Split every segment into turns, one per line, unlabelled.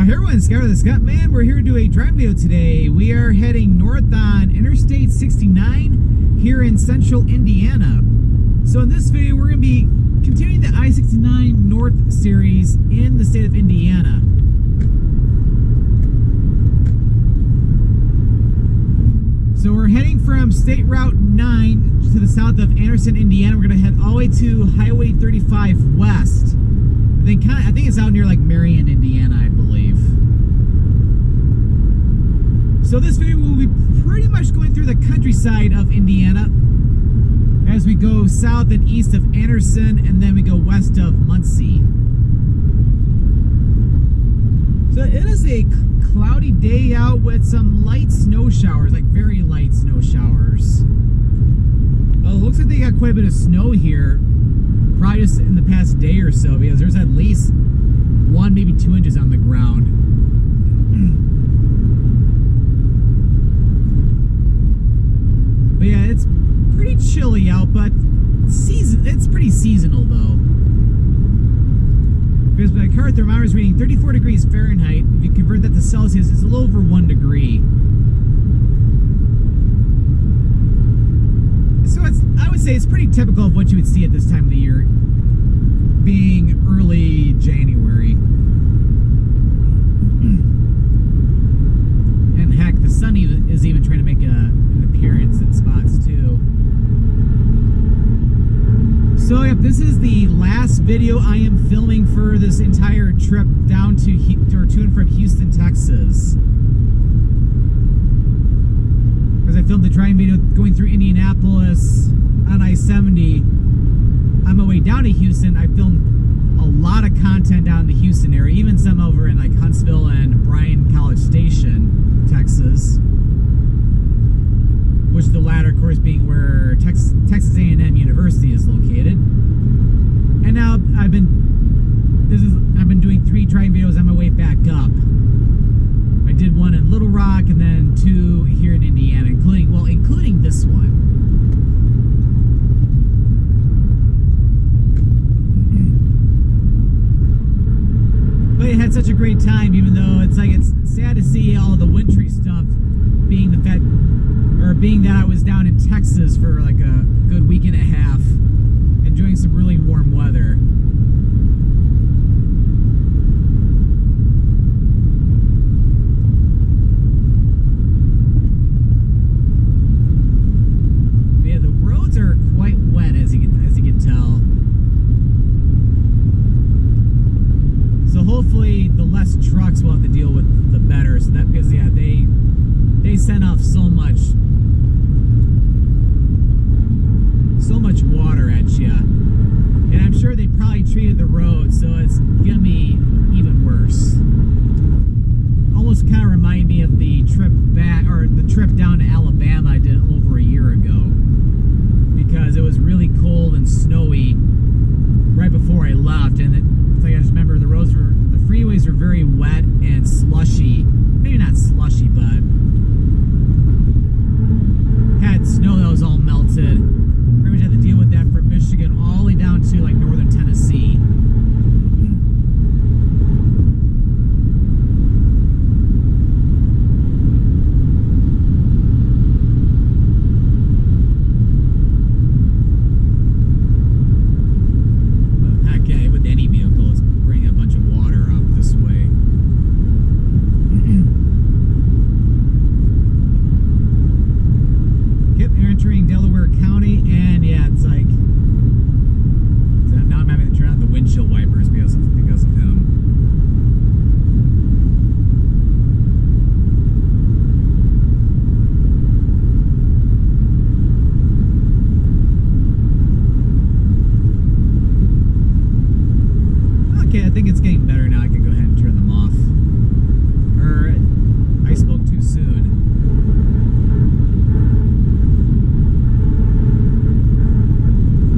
Hey everyone, Scout the Scottman. We're here to do a drive video today. We are heading north on Interstate 69 here in central Indiana. So in this video, we're going to be continuing the I-69 North series in the state of Indiana. So we're heading from State Route 9 to the south of Anderson, Indiana. We're going to head all the way to Highway 35 west. I think it's out near like Marion, Indiana, I believe. So this video will be pretty much going through the countryside of Indiana as we go south and east of Anderson, and then we go west of Muncie. So it is a cloudy day out with some light snow showers, like very light snow showers. Well, it looks like they got quite a bit of snow here, probably just in the past day or so, because there's at least 1, maybe 2 inches on the ground. But yeah, it's pretty chilly out, but it's pretty seasonal though. Because my car thermometer is reading 34 degrees Fahrenheit. If you convert that to Celsius, it's a little over 1 degree. So I would say it's pretty typical of what you would see at this time of the year, being early January. And heck, the sun is even trying to make an appearance in spots too. So yep, this is the last video I am filming for this entire trip down to and from Houston, Texas. Because I filmed the driving video going through Indianapolis on I-70. On my way down to Houston, I filmed a lot of content down in the Houston area, even some over in like Huntsville and Bryan College Station, Texas. Which the latter, of course, being where Texas A&M University is located. And now I've been doing 3 driving videos on my way back up. I did one in Little Rock and then 2 here in Indiana, including this one. But it had such a great time, even though it's sad to see all the wintry stuff being that I was down in Texas for like a good week and a half, enjoying some really warm weather. But yeah, the roads are quite wet as you can tell. So hopefully the less trucks we'll have to deal with, the better. So that, because yeah, they send off so much water at you, and I'm sure they probably treated the road, so it's gonna be even worse. Almost kind of remind me of the trip back, or the trip down to Alabama I did over a year ago, because it was really cold and snowy right before I left, and it's like I just remember the freeways were very wet and slushy. Maybe not slushy, but had snow that was all melted. Pretty much had to deal with that from Michigan all the way down to like northern Tennessee. Heck yeah, with any vehicle, it's bringing a bunch of water up this way. Entering Delaware County, and yeah, it's like now I'm having to turn on the windshield wipers because of him. Okay, I think it's getting better now. I can go ahead and turn them off. Or I spoke too soon.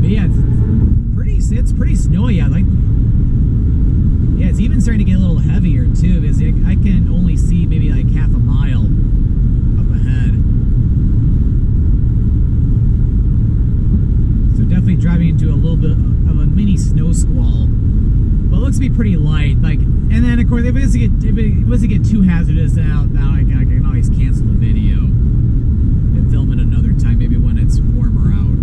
Yeah, it's pretty snowy out. Yeah, it's even starting to get a little heavier too, because I can only see maybe like half a mile up ahead. So definitely driving into a little bit of a mini snow squall. But it looks to be pretty light. Like, and then of course, if it was to get too hazardous, now I can always cancel the video and film it another time, maybe when it's warmer out.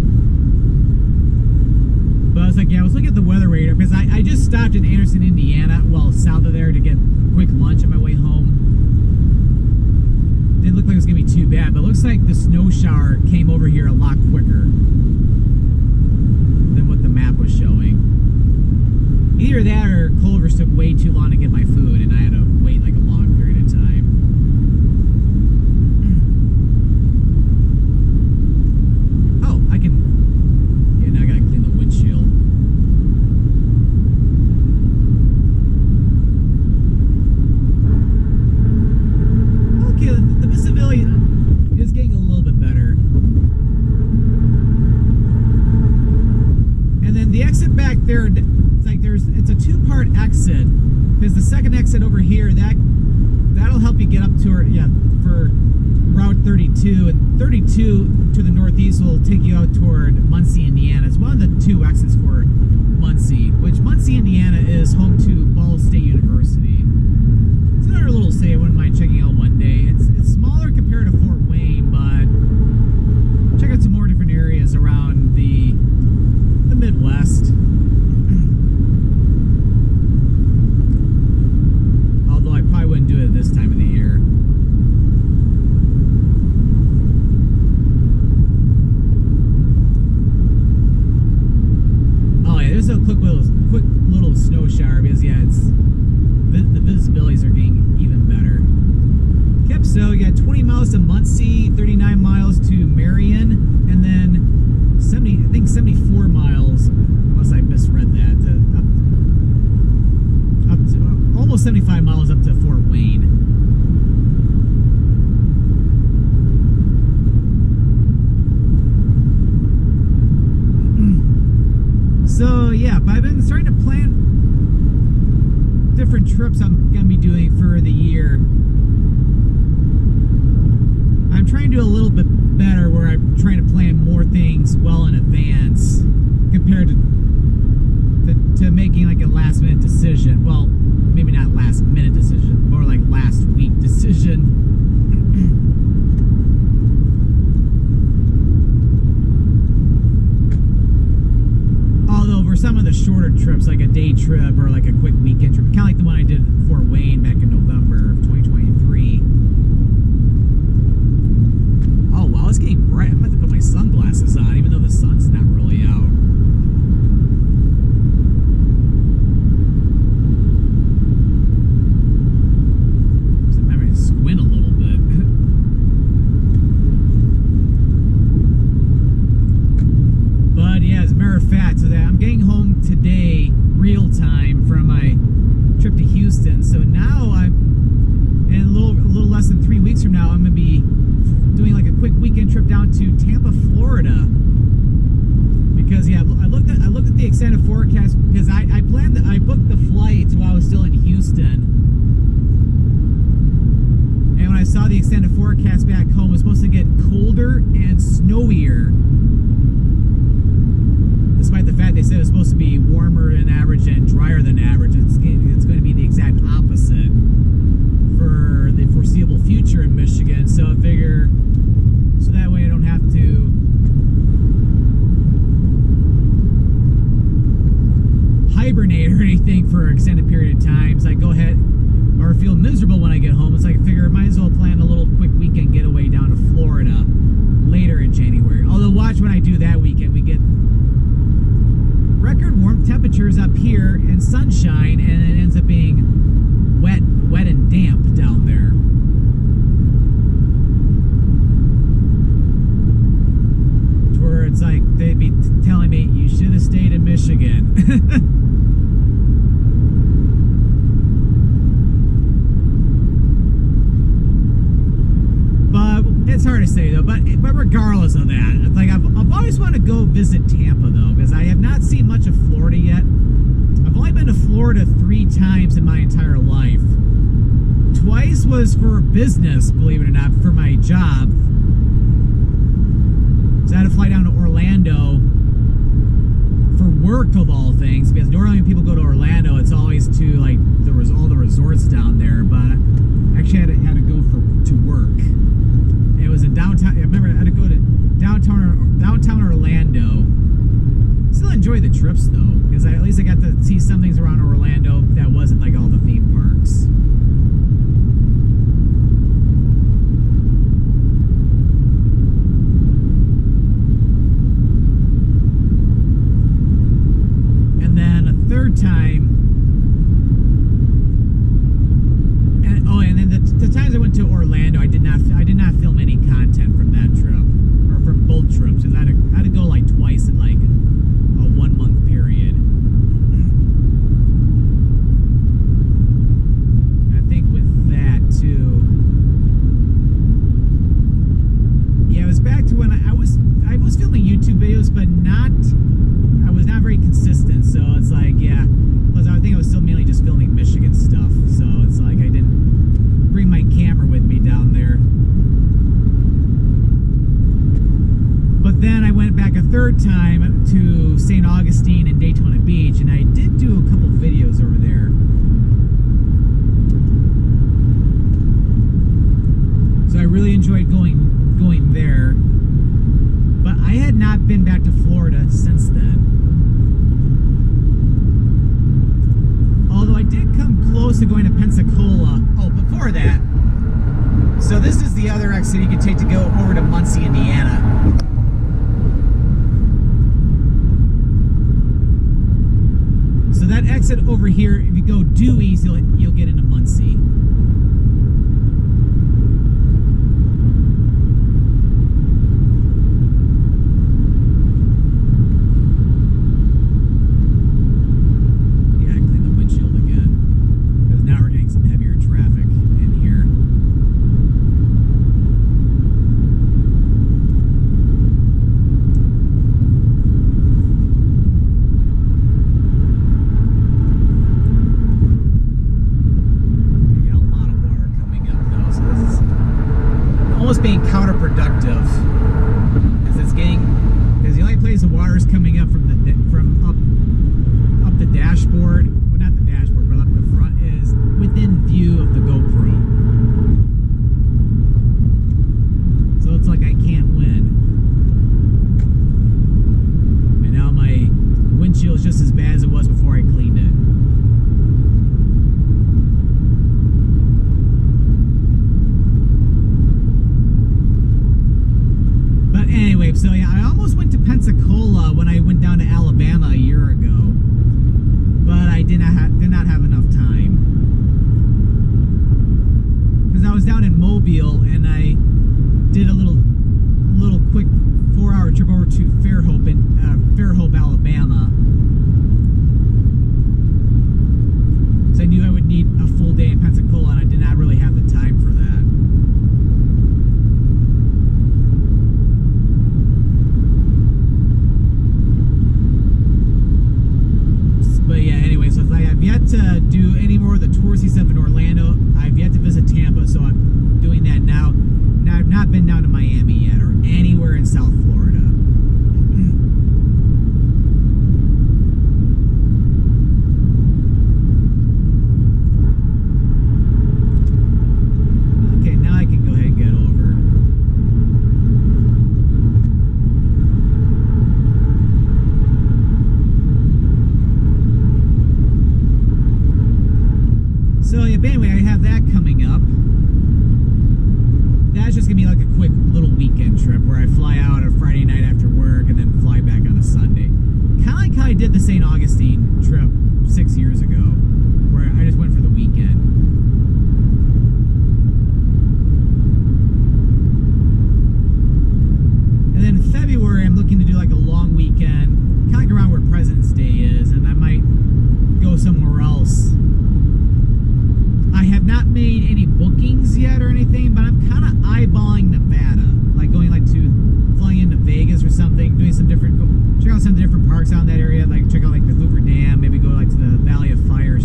But I was like, yeah, I was looking at the weather radar because I just stopped in Anderson, Indiana, well, south of there, to get a quick lunch on my way home. Didn't look like it was gonna be too bad, but it looks like the snow shower came over here a lot quicker than what the map was showing. Either that or Culver's took way too long to get my food, and I had to wait like a long period of time. Oh, I can... Yeah, now I gotta clean the windshield. Okay, the visibility is getting a little bit better. And then the exit back there, it's a two-part exit, because the second exit over here, that'll help you get up to for Route 32, and 32 to the northeast will take you out toward Muncie, Indiana. It's one of the two exits for Muncie, which Muncie, Indiana is home to Ball State University. It's another little city I wouldn't mind checking out one day. It's smaller compared to Fort Wayne, but check out some more different areas around the Midwest. Although I probably wouldn't do it this time of the year. Oh yeah, there's a quick little snow shower because yeah, the visibilities are getting even better. Yep, so you got 20 miles to Muncie, 39 miles to Marion, and then 74 miles, unless I misread that, up to almost 75 miles up to Fort Wayne. So yeah, but I've been starting to plan different trips I'm going to be doing for the year. I'm trying to do a little bit better where I'm trying to plan more things well in advance compared to making like a last minute decision. Well, maybe not last minute decision, more like last week decision. Although for some of the shorter trips, like a day trip or like a quick weekend trip, kind of like the one I did at Fort Wayne back in November of 2023. Oh wow, it's getting bright. I'm about to put my sunglasses on, even though the sun's not really out. So I'm having to squint a little bit. But yeah, as a matter of fact, so that I'm getting home today, real time, from my trip to Houston. So now in a little less than 3 weeks from now, I'm gonna be doing like a quick weekend trip down to Tampa, Florida. Because yeah, I looked at the extended forecast because I booked the flights while I was still in Houston. And when I saw the extended forecast back home, it was supposed to get colder and snowier. Despite the fact they said it was supposed to be warmer than average and drier than average, it's going to be the exact opposite for the foreseeable future in Michigan. So I figure, so that way I don't have to hibernate or anything for an extended period of time. So I go ahead, or feel miserable when I get home. It's like I figure I might as well plan a little quick weekend getaway down to Florida later in January. Although watch when I do that weekend, we get record warm temperatures up here and sunshine, and it ends up being wet and damp down there. To where it's like they'd be telling me you should have stayed in Michigan. But it's hard to say though. But regardless of that, it's like I've always wanted to go visit Tampa though, because I have not seen much of Florida yet. I've only been to Florida 3 times in my entire life. Twice was for business, believe it or not, for my job. So I had to fly down to Orlando for work of all things, because normally when people go to Orlando, it's always to like all the resorts down there. But I actually had to go to work. It was in downtown. I remember I had to go to downtown Orlando. Still enjoy the trips though, because at least I got to see some things around Orlando that wasn't like all the theme parks. And then a third time, and then the times I went to Orlando, I did not film any content from that trip, or from both trips, because I had to go like twice in like a 1 month period. I think with that too. Yeah, it was back to when I was filming YouTube videos, but I was not very consistent. So it's like, yeah, plus I think I was still mainly just filming Michigan stuff. So it's like I didn't bring my camera with me down there. But then I went back a third time to St. Augustine and Daytona Beach, and I did do a couple videos over there. So I really enjoyed going there. But I had not been back to Florida since then. Although I did come close to going to Pensacola. Oh, before that. So this is the other exit you can take to go over to Muncie, Indiana. So that exit over here, if you go due east, you'll get into Muncie. Yeah, clean the windshield again, because now we're getting some heavier traffic in here. Being counterproductive, because the only place the water is coming up from up the dashboard, well, not the dashboard, but up the front, is within view of the GoPro. So it's like I can't win. And now my windshield is just as bad as it was before I cleaned it. Anyway, so yeah, I almost went to Pensacola when I went down to Alabama a year ago, but I did not have enough time, because I was down in Mobile and I did a little quick 4-hour trip over to Fairhope, Alabama. So I knew I would need a full day in Pensacola, and I did not really have the time for that. But yeah, anyway, so I have yet to do any more of the touristy stuff in Orlando. I've yet to visit Tampa, so I'm doing that now. Now, I've not been down to Miami yet, or anywhere in South Florida. Okay, now I can go ahead and get over. So yeah, but anyway, I have that coming up. That's just gonna be like a quick little weekend trip where I fly out on a Friday night after work and then fly back on a Sunday. Kind of like how I did the St. Augustine trip 6 years ago, where I just went for the weekend. And then in February, I'm looking to do like a long weekend, kind of like around where President's Day is, and I might go somewhere else. I have not made any bookings yet or anything, but I'm kind of eyeballing Nevada, like going like flying into Vegas or something, doing check out some different parks out in that area, like check out like the Hoover Dam, maybe go like to the Valley of Fire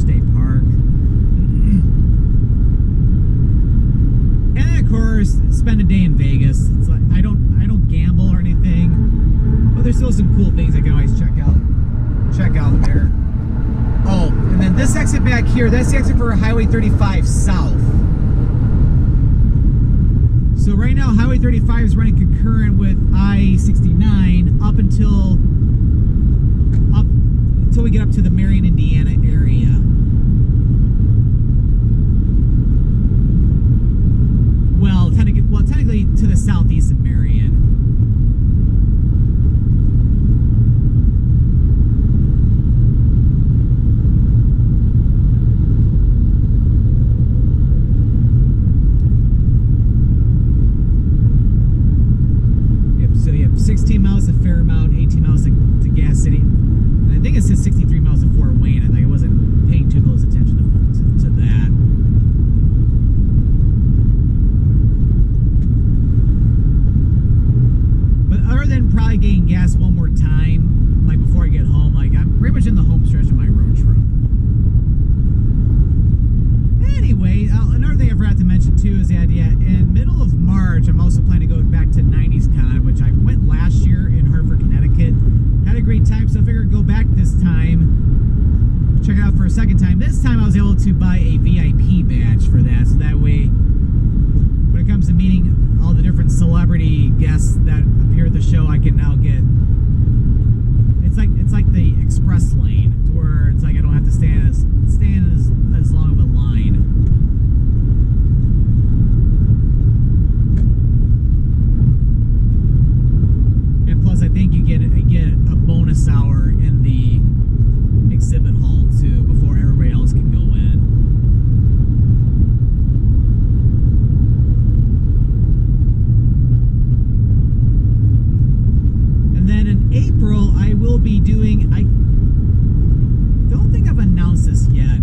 here, that's the exit for Highway 35 South. So right now, Highway 35 is running concurrent with I-69 up until we get up to the Marion, Indiana area. Well, technically to the southeast of Marion. Yep, so you have 16 miles to Fairmount, 18 miles to Gas City. And I think it says 63 miles to Fort Wayne. I think I wasn't paying too close attention to that. Other than probably getting gas one more time, like before I get home, like I'm pretty much in the home stretch of my road trip. Anyway, another thing I forgot to mention too is that in middle of March, I'm also planning to go back to 90s Con, which I went last year in Hartford, Connecticut. Had a great time, so I figured I'd go back this time, check it out for a second time. This time I was able to buy a VIP badge for that, so that way when it comes to meeting all the different celebrity guests that appear at the show, I can now get. It's like the express lane, to where it's like I don't have to stand as long of a line. And plus, I think you get a bonus hour in the exhibit hall too before everybody else can go in. April, I will be doing, I don't think I've announced this yet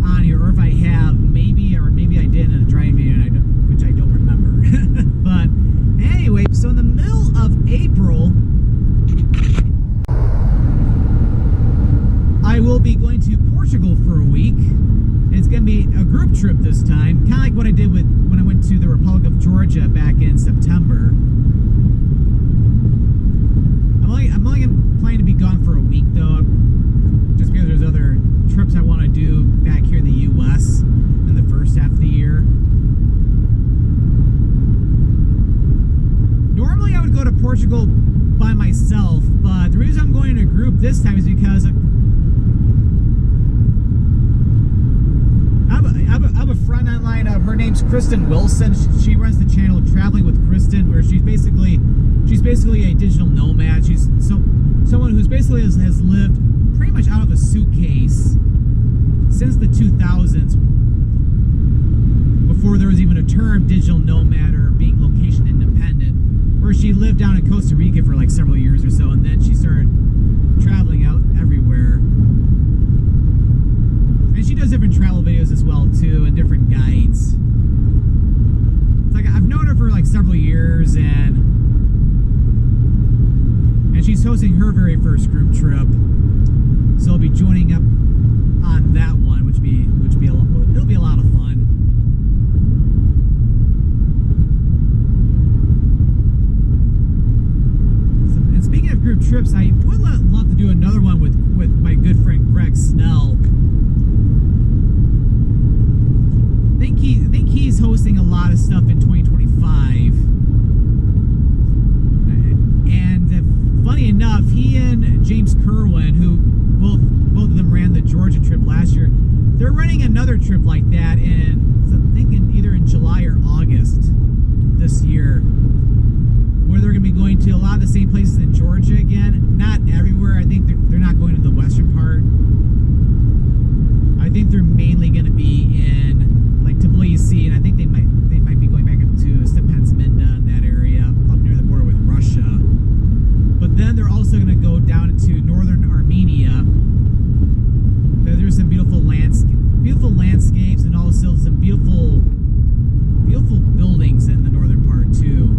on here, or if I have, maybe I did in a driving video, which I don't remember. But anyway, so in the middle of April, I will be going to Portugal for a week. It's going to be a group trip this time, kind of like what I did when I went to the Republic of Georgia back in September. I'm only planning to be gone for a week though, just because there's other trips I want to do back here in the U.S. in the first half of the year. Normally I would go to Portugal by myself, but the reason I'm going in a group this time is because I have a friend online. Her name's Kristen Wilson. She runs the channel Traveling with Kristen, where she's basically a digital nomad. She's someone who's basically has lived pretty much out of a suitcase since the 2000s, before there was even a term digital nomad or being location independent, where she lived down in Costa Rica for like several years or so, and then she started traveling out everywhere. And she does different travel videos as well too, and different guides. It's like I've known her for like several years, and she's hosting her very first group trip, so I'll be joining up on that one, which it'll be a lot of fun. So, and speaking of group trips, I would love to do another one with my good friend Greg Snell. I think he's hosting a lot of stuff in 2025. Funny enough, he and James Kerwin, who both of them ran the Georgia trip last year, they're running another trip like that I'm thinking either in July or August this year, where they're going to be going to a lot of the same places in Georgia again. Not everywhere. I think they're not going to the western part. I think they're mainly going to be in like Tbilisi, and I think they might be going back up to Stepantsminda in that area up near the border with Russia. But then they're also going to go down into northern Armenia. There's some beautiful landscapes, and also some beautiful buildings in the northern part too.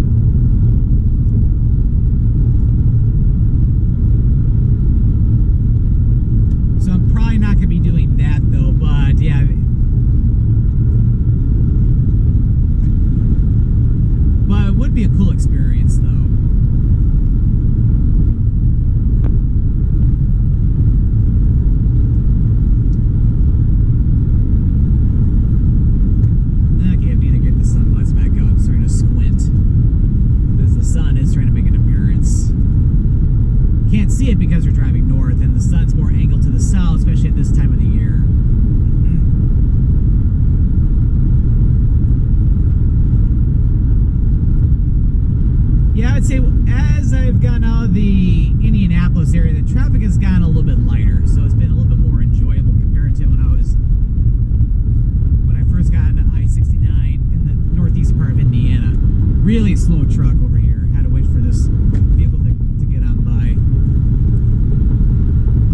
slow truck over here. Had to wait for this vehicle to get on by.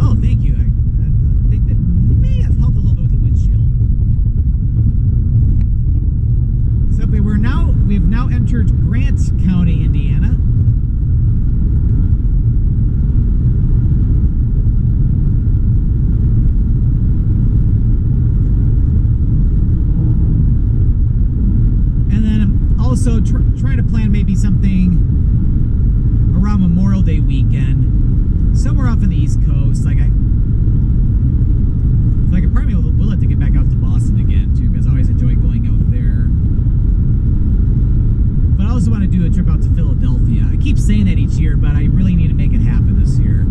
Oh, thank you. I think that may have helped a little bit with the windshield. So we've now entered Grant County, Indiana. And then I'm also trying to plan maybe something around Memorial Day weekend, somewhere off of the East Coast. Like I probably will have to get back out to Boston again too, because I always enjoy going out there. But I also want to do a trip out to Philadelphia. I keep saying that each year, but I really need to make it happen this year.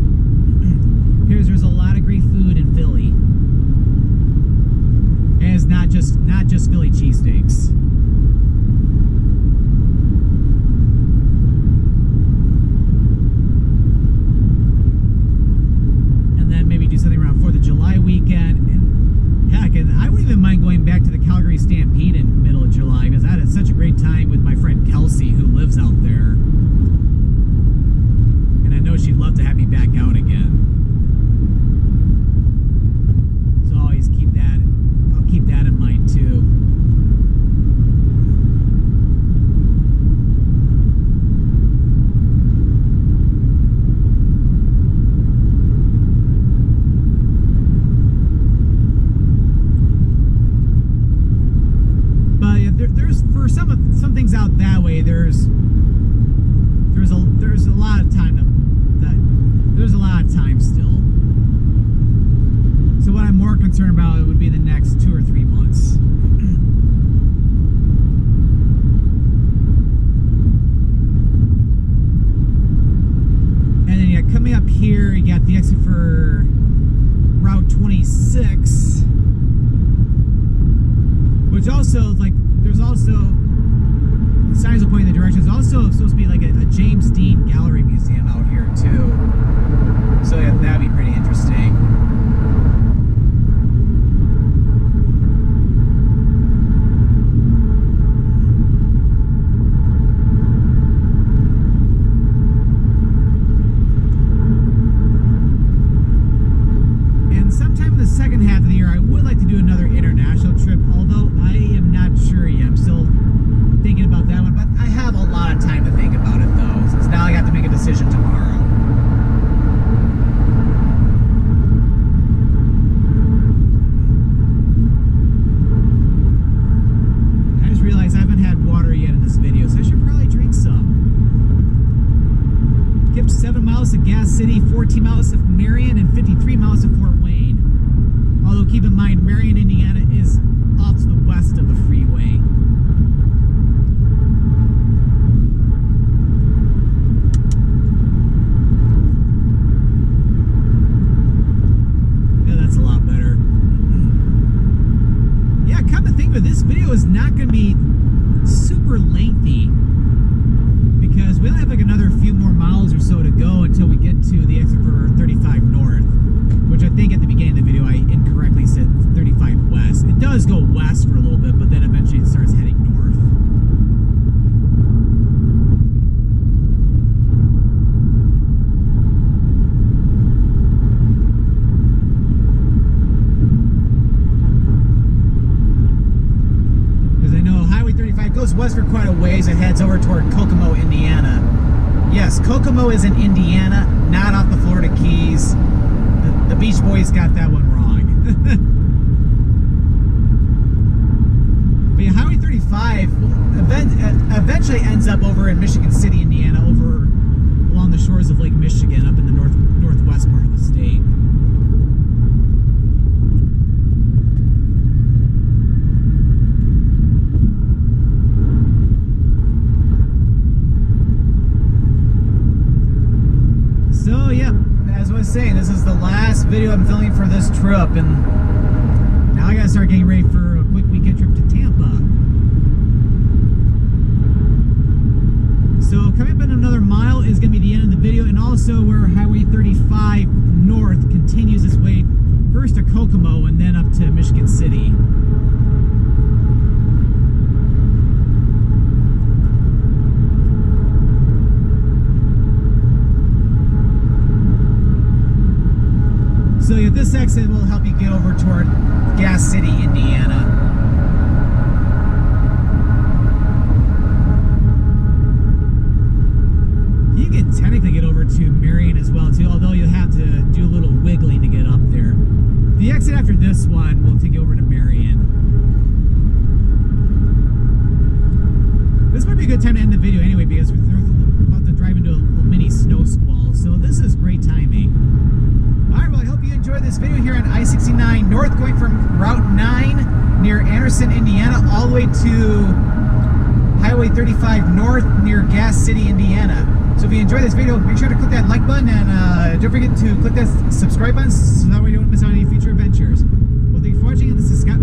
There's a lot of great food in Philly, and it's not just Philly cheesesteaks. And then maybe do something around 4th of July weekend. And heck, I wouldn't even mind going back to the Calgary Stampede in middle of July, because I had such a great time with my friend Kelsey, who lives out there. And I know she'd love to have me back out again. So I'll always keep that in mind too. There's for some things out that way. There's a lot of time there's a lot of time still. So what I'm more concerned about would be the next 2 or 3 months. And then yeah, coming up here, you got the exit for Route 26, which also like. There's also signs will point in the direction. There's also supposed to be like a James Dean Gallery Museum out here too. So yeah, that'd be pretty interesting. And sometime in the second half of the year, I would like to do another international trip, although I am not sure yet. I'm still thinking about that one, but I have a lot of time to think about it though, since now I have to make a decision tomorrow. I just realized I haven't had water yet in this video, so I should probably drink some. Kept 7 miles to Gas City, 14 miles to Marion, and 53 miles to Fort Wayne. Although keep in mind, Marion, Indiana is off to the west of the freeway. Yeah, that's a lot better. Yeah, come to think of it, this video is not going to be super lengthy, because we only have like another few more miles or so to go until we get to the exit for 35 North, which I think at the beginning of the video I incorrectly said 35 West. It does go west for a little bit, but then eventually it starts heading north. Because I know Highway 35 goes west for quite a ways and heads over toward Kokomo, Indiana. Yes, Kokomo is in Indiana, not off the Florida Keys. The Beach Boys got that one wrong. But yeah, Highway 35 eventually ends up over in Michigan City, Indiana, over along the shores of Lake Michigan, up in the northwest part of the state. So yeah, as I was saying, this is the last video I'm filming for this trip, and now I gotta start getting ready for a quick weekend trip to Tampa. So coming up in another mile is gonna be the end of the video, and also where Highway 35 North continues its way first to Kokomo and then up to Michigan City. because this exit will help you get over toward Gas City, Indiana. You can technically get over to Marion as well too, although you'll have to do a little wiggling to get up there. The exit after this one will take you over to Marion. This might be a good time to end the video anyway, because we're about to drive into a mini snow squall, so this is great timing. Alright, well I hope you enjoyed this video here on I-69 North, going from Route 9 near Anderson, Indiana, all the way to Highway 35 North near Gas City, Indiana. So if you enjoyed this video, make sure to click that like button, and don't forget to click that subscribe button so that way you don't miss out on any future adventures. Well, thank you for watching, and this is Scott.